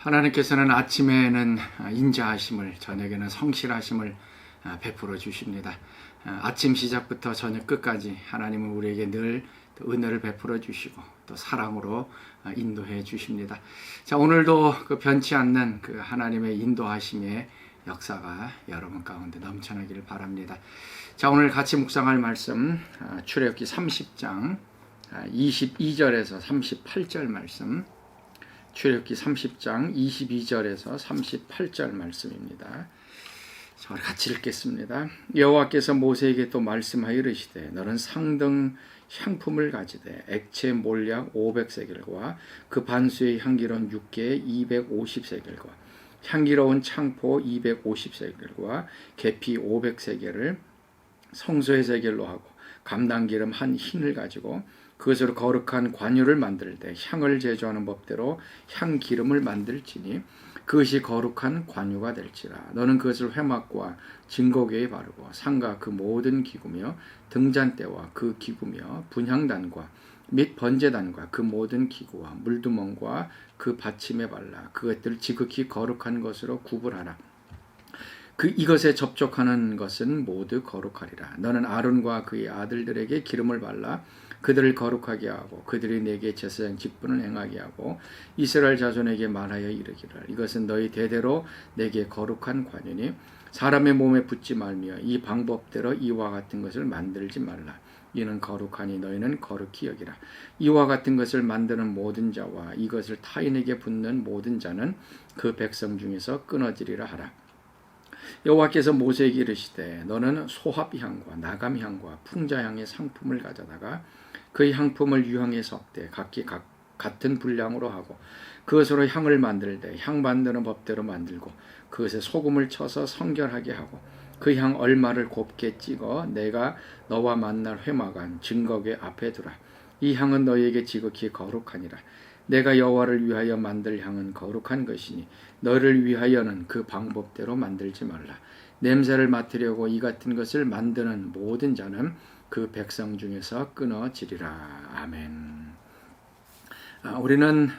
하나님께서는 아침에는 인자하심을, 저녁에는 성실하심을 베풀어 주십니다. 아침 시작부터 저녁 끝까지 하나님은 우리에게 늘 은혜를 베풀어 주시고 또 사랑으로 인도해 주십니다. 자, 오늘도 그 변치 않는 그 하나님의 인도하심의 역사가 여러분 가운데 넘쳐나기를 바랍니다. 자, 오늘 같이 묵상할 말씀 출애굽기 30장 22절에서 38절 말씀, 출애굽기 30장 22절에서 38절 말씀입니다. 자, 우리 같이 읽겠습니다. 여호와께서 모세에게 또 말씀하여 이르시되 너는 상등 향품을 가지되 액체 몰약 500세겔과 그 반수의 향기로운 육개 250세겔과 향기로운 창포 250세겔과 계피 500세겔을 성소의 세겔로 하고 감람기름 한 흰을 가지고 그것으로 거룩한 관유를 만들 때 향을 제조하는 법대로 향기름을 만들지니 그것이 거룩한 관유가 될지라. 너는 그것을 회막과 증거궤에 바르고 상과 그 모든 기구며 등잔대와 그 기구며 분향단과 및 번제단과 그 모든 기구와 물두멍과 그 받침에 발라 그것들을 지극히 거룩한 것으로 구분하라. 이것에 접촉하는 것은 모두 거룩하리라. 너는 아론과 그의 아들들에게 기름을 발라 그들을 거룩하게 하고 그들이 내게 제사장 직분을 행하게 하고 이스라엘 자손에게 말하여 이르기를 이것은 너희 대대로 내게 거룩한 관유니 사람의 몸에 붙지 말며 이 방법대로 이와 같은 것을 만들지 말라. 이는 거룩하니 너희는 거룩히 여기라. 이와 같은 것을 만드는 모든 자와 이것을 타인에게 붓는 모든 자는 그 백성 중에서 끊어지리라 하라. 여호와께서 모세에게 이르시되 너는 소합향과 나감향과 풍자향의 상품을 가져다가 그 향품을 유향에 섞되 각기 같은 분량으로 하고 그것으로 향을 만들되 향 만드는 법대로 만들고 그것에 소금을 쳐서 성결하게 하고 그 향 얼마를 곱게 찍어 내가 너와 만날 회막안 증거궤 앞에 두라. 이 향은 너희에게 지극히 거룩하니라. 내가 여호와를 위하여 만들 향은 거룩한 것이니 너를 위하여는 그 방법대로 만들지 말라. 냄새를 맡으려고 이 같은 것을 만드는 모든 자는 그 백성 중에서 끊어지리라. 아멘. 우리는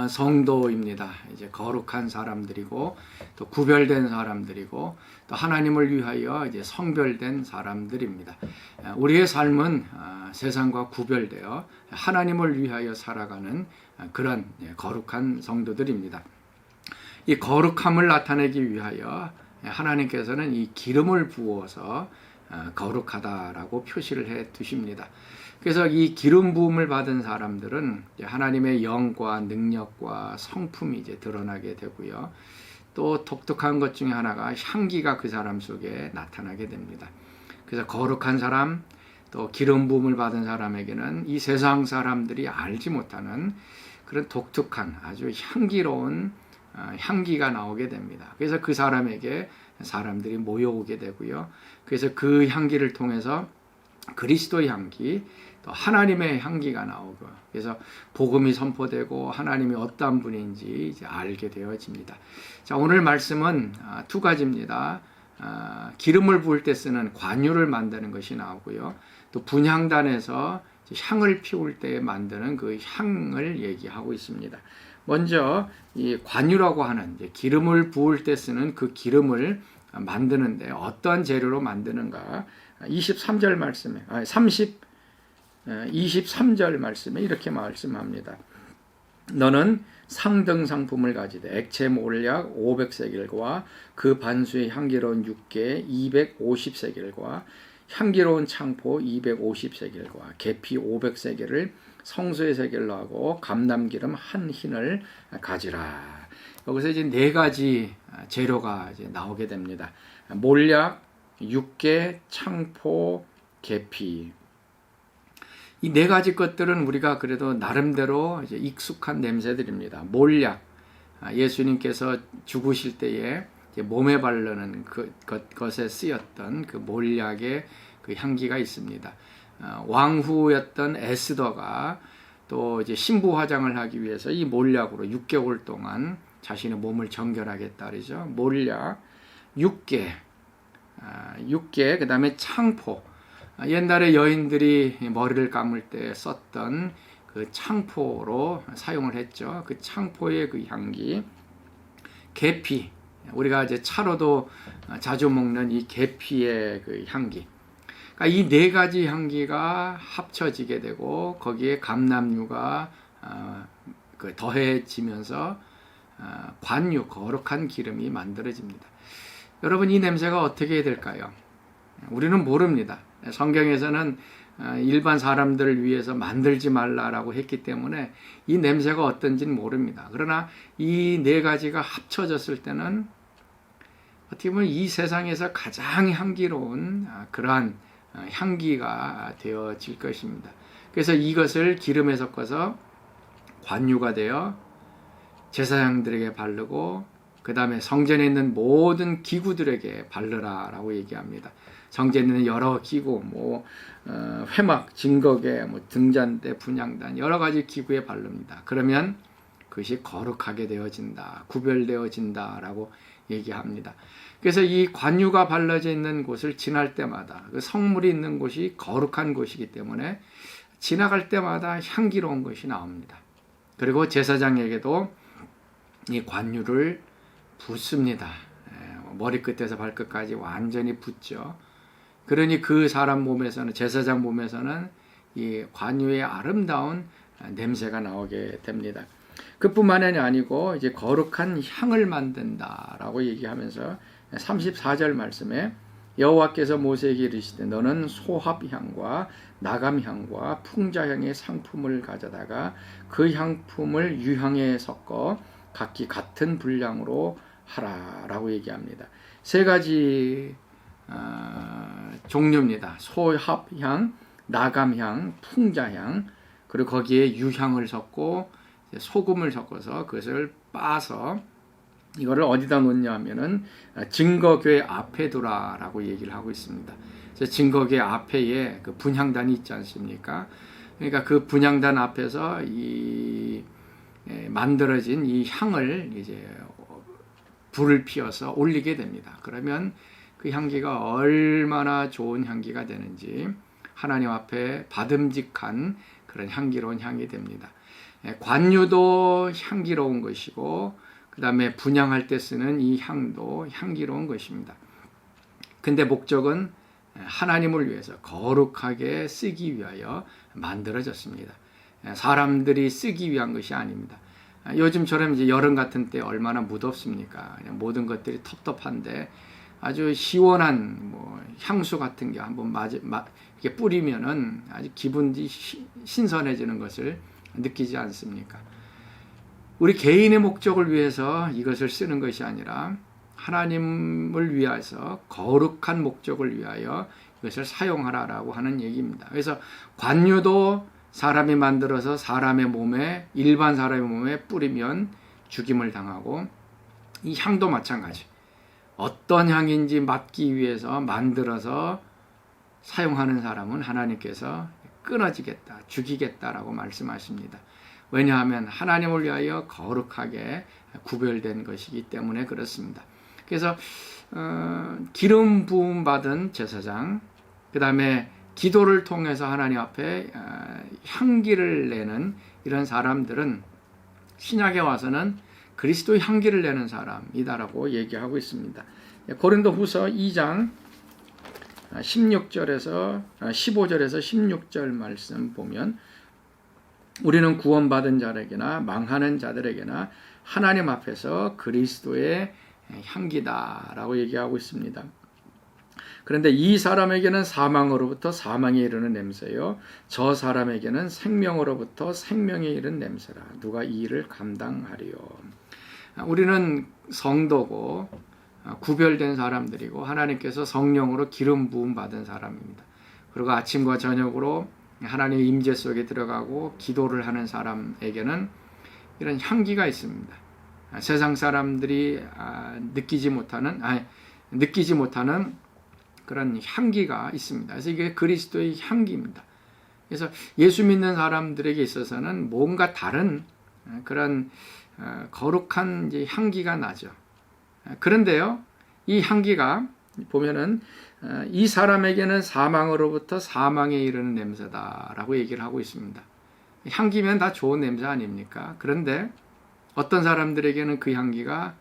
성도입니다. 이제 거룩한 사람들이고 또 구별된 사람들이고 또 하나님을 위하여 이제 성별된 사람들입니다. 우리의 삶은 세상과 구별되어 하나님을 위하여 살아가는 그런 거룩한 성도들입니다. 이 거룩함을 나타내기 위하여 하나님께서는 이 기름을 부어서 거룩하다라고 표시를 해 두십니다. 그래서 이 기름 부음을 받은 사람들은 하나님의 영과 능력과 성품이 이제 드러나게 되고요. 또 독특한 것 중에 하나가 향기가 그 사람 속에 나타나게 됩니다. 그래서 거룩한 사람, 또 기름 부음을 받은 사람에게는 이 세상 사람들이 알지 못하는 그런 독특한 아주 향기로운 향기가 나오게 됩니다. 그래서 그 사람에게 사람들이 모여오게 되고요. 그래서 그 향기를 통해서 그리스도의 향기, 또 하나님의 향기가 나오고, 그래서 복음이 선포되고 하나님이 어떠한 분인지 이제 알게 되어집니다. 자, 오늘 말씀은 두 가지입니다. 기름을 부을 때 쓰는 관유를 만드는 것이 나오고요. 또 분향단에서 향을 피울 때 만드는 그 향을 얘기하고 있습니다. 먼저 이 관유라고 하는 기름을 부을 때 쓰는 그 기름을 만드는데 어떠한 재료로 만드는가? 23절 말씀에 23절 말씀에 이렇게 말씀합니다. 너는 상등 상품을 가지되 액체 몰약 500세겔과 그 반수의 향기로운 육개 250세겔과 향기로운 창포 250세겔과 계피 500세겔을 성소의 세겔로 하고 감람기름 한 흰을 가지라. 여기서 이제 네 가지 재료가 이제 나오게 됩니다. 몰약, 육개, 창포, 계피. 이 네 가지 것들은 우리가 그래도 나름대로 이제 익숙한 냄새들입니다. 몰약, 예수님께서 죽으실 때에 몸에 바르는 것에 쓰였던 그 몰약의 그 향기가 있습니다. 왕후였던 에스더가 또 이제 신부 화장을 하기 위해서 이 몰약으로 6개월 동안 자신의 몸을 정결하겠다 그러죠. 몰약, 육개, 그 다음에 창포. 옛날에 여인들이 머리를 감을 때 썼던 그 창포로 사용을 했죠. 그 창포의 그 향기, 계피, 우리가 이제 차로도 자주 먹는 이 계피의 그 향기, 그러니까 이 네 가지 향기가 합쳐지게 되고 거기에 감람유가 더해지면서 관유, 거룩한 기름이 만들어집니다. 여러분, 이 냄새가 어떻게 될까요? 우리는 모릅니다. 성경에서는 일반 사람들을 위해서 만들지 말라라고 했기 때문에 이 냄새가 어떤지는 모릅니다. 그러나 이 네 가지가 합쳐졌을 때는 어떻게 보면 이 세상에서 가장 향기로운 그러한 향기가 되어질 것입니다. 그래서 이것을 기름에 섞어서 관유가 되어 제사장들에게 바르고 그 다음에 성전에 있는 모든 기구들에게 바르라라고 얘기합니다. 성전에 있는 여러 기구, 회막, 증거계, 등잔대, 분향단 여러 가지 기구에 바릅니다. 그러면 그것이 거룩하게 되어진다, 구별되어진다라고 얘기합니다. 그래서 이 관유가 발라져 있는 곳을 지날 때마다 그 성물이 있는 곳이 거룩한 곳이기 때문에 지나갈 때마다 향기로운 것이 나옵니다. 그리고 제사장에게도 이 관유를 붓습니다. 머리끝에서 발끝까지 완전히 붓죠. 그러니 그 사람 몸에서는, 제사장 몸에서는 이 관유의 아름다운 냄새가 나오게 됩니다. 그뿐만이 아니고 이제 거룩한 향을 만든다라고 얘기하면서 34절 말씀에 여호와께서 모세에게 이르시되 너는 소합향과 나감향과 풍자향의 상품을 가져다가 그 향품을 유향에 섞어 각기 같은 분량으로 하라라고 얘기합니다. 세 가지 종류입니다. 소합향, 나감향, 풍자향, 그리고 거기에 유향을 섞고 소금을 섞어서 그것을 빻아서 이거를 어디다 놓냐 하면은 증거궤 앞에 두라라고 얘기를 하고 있습니다. 증거궤 앞에 그 분향단이 있지 않습니까? 그러니까 그 분향단 앞에서 이 만들어진 이 향을 이제 불을 피워서 올리게 됩니다. 그러면 그 향기가 얼마나 좋은 향기가 되는지 하나님 앞에 받음직한 그런 향기로운 향이 됩니다. 관유도 향기로운 것이고 그 다음에 분향할 때 쓰는 이 향도 향기로운 것입니다. 근데 목적은 하나님을 위해서 거룩하게 쓰기 위하여 만들어졌습니다. 사람들이 쓰기 위한 것이 아닙니다. 요즘처럼 이제 여름 같은 때 얼마나 무덥습니까? 그냥 모든 것들이 텁텁한데 아주 시원한 향수 같은 게 한번 이렇게 뿌리면은 아주 기분이 신선해지는 것을 느끼지 않습니까? 우리 개인의 목적을 위해서 이것을 쓰는 것이 아니라 하나님을 위해서 거룩한 목적을 위하여 이것을 사용하라라고 하는 얘기입니다. 그래서 관유도 사람이 만들어서 사람의 몸에, 일반 사람의 몸에 뿌리면 죽임을 당하고 이 향도 마찬가지. 어떤 향인지 맡기 위해서 만들어서 사용하는 사람은 하나님께서 끊어지겠다, 죽이겠다라고 말씀하십니다. 왜냐하면 하나님을 위하여 거룩하게 구별된 것이기 때문에 그렇습니다. 그래서 기름 부음 받은 제사장, 그 다음에 기도를 통해서 하나님 앞에 향기를 내는 이런 사람들은 신약에 와서는 그리스도의 향기를 내는 사람이다라고 얘기하고 있습니다. 고린도후서 2장 15절에서 16절 말씀 보면 우리는 구원받은 자에게나 망하는 자들에게나 하나님 앞에서 그리스도의 향기다라고 얘기하고 있습니다. 그런데 이 사람에게는 사망으로부터 사망에 이르는 냄새요, 저 사람에게는 생명으로부터 생명에 이르는 냄새라. 누가 이 일을 감당하리요? 우리는 성도고 구별된 사람들이고 하나님께서 성령으로 기름 부음 받은 사람입니다. 그리고 아침과 저녁으로 하나님의 임재 속에 들어가고 기도를 하는 사람에게는 이런 향기가 있습니다. 세상 사람들이 느끼지 못하는 그런 향기가 있습니다. 그래서 이게 그리스도의 향기입니다. 그래서 예수 믿는 사람들에게 있어서는 뭔가 다른 그런 거룩한 이제 향기가 나죠. 그런데요, 이 향기가 보면은 이 사람에게는 사망으로부터 사망에 이르는 냄새다라고 얘기를 하고 있습니다. 향기면 다 좋은 냄새 아닙니까? 그런데 어떤 사람들에게는 그 향기가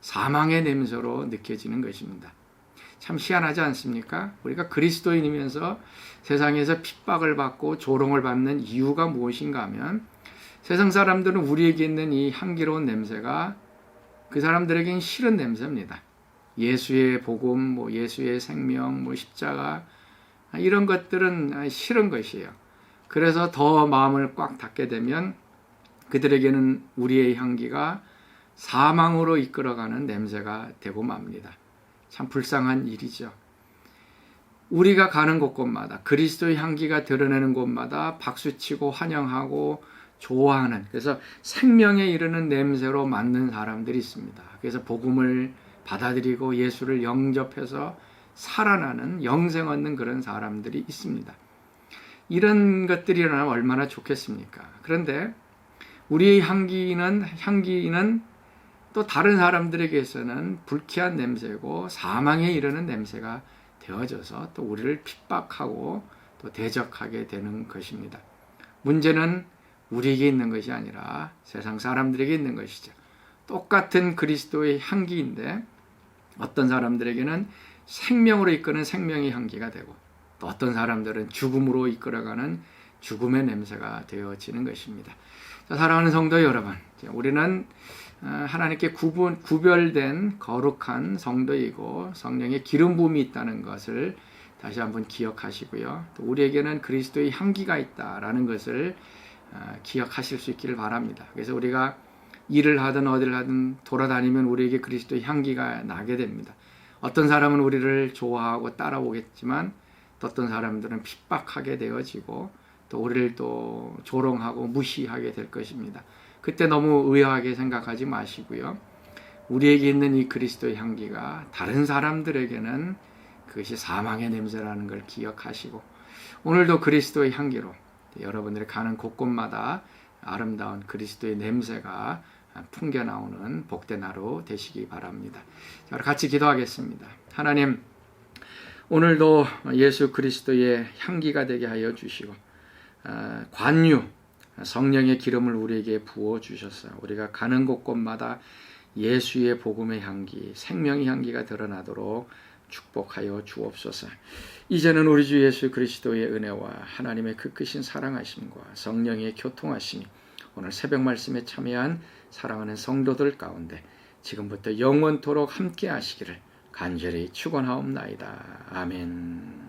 사망의 냄새로 느껴지는 것입니다. 참 희한하지 않습니까? 우리가 그리스도인이면서 세상에서 핍박을 받고 조롱을 받는 이유가 무엇인가 하면 세상 사람들은 우리에게 있는 이 향기로운 냄새가 그 사람들에겐 싫은 냄새입니다. 예수의 복음, 예수의 생명, 십자가 이런 것들은 싫은 것이에요. 그래서 더 마음을 꽉 닫게 되면 그들에게는 우리의 향기가 사망으로 이끌어가는 냄새가 되고 맙니다. 참 불쌍한 일이죠. 우리가 가는 곳곳마다 그리스도의 향기가 드러내는 곳마다 박수치고 환영하고 좋아하는, 그래서 생명에 이르는 냄새로 맡는 사람들이 있습니다. 그래서 복음을 받아들이고 예수를 영접해서 살아나는, 영생 얻는 그런 사람들이 있습니다. 이런 것들이 일어나면 얼마나 좋겠습니까? 그런데 우리의 향기는 또 다른 사람들에게서는 불쾌한 냄새고 사망에 이르는 냄새가 되어져서 또 우리를 핍박하고 또 대적하게 되는 것입니다. 문제는 우리에게 있는 것이 아니라 세상 사람들에게 있는 것이죠. 똑같은 그리스도의 향기인데 어떤 사람들에게는 생명으로 이끄는 생명의 향기가 되고 또 어떤 사람들은 죽음으로 이끌어가는 죽음의 냄새가 되어지는 것입니다. 자, 사랑하는 성도 여러분, 우리는 하나님께 구별된 거룩한 성도이고 성령의 기름 부음이 있다는 것을 다시 한번 기억하시고요. 또 우리에게는 그리스도의 향기가 있다라는 것을 기억하실 수 있기를 바랍니다. 그래서 우리가 일을 하든 어디를 하든 돌아다니면 우리에게 그리스도의 향기가 나게 됩니다. 어떤 사람은 우리를 좋아하고 따라오겠지만 또 어떤 사람들은 핍박하게 되어지고 또 우리를 또 조롱하고 무시하게 될 것입니다. 그때 너무 의아하게 생각하지 마시고요. 우리에게 있는 이 그리스도의 향기가 다른 사람들에게는 그것이 사망의 냄새라는 걸 기억하시고 오늘도 그리스도의 향기로 여러분들이 가는 곳곳마다 아름다운 그리스도의 냄새가 풍겨나오는 복된 하루 되시기 바랍니다. 자, 같이 기도하겠습니다. 하나님, 오늘도 예수 그리스도의 향기가 되게 하여 주시고 관유, 성령의 기름을 우리에게 부어 주셔서 우리가 가는 곳곳마다 예수의 복음의 향기, 생명의 향기가 드러나도록 축복하여 주옵소서. 이제는 우리 주 예수 그리스도의 은혜와 하나님의 그 크신 사랑하심과 성령의 교통하심이 오늘 새벽 말씀에 참여한 사랑하는 성도들 가운데 지금부터 영원토록 함께 하시기를 간절히 축원하옵나이다. 아멘.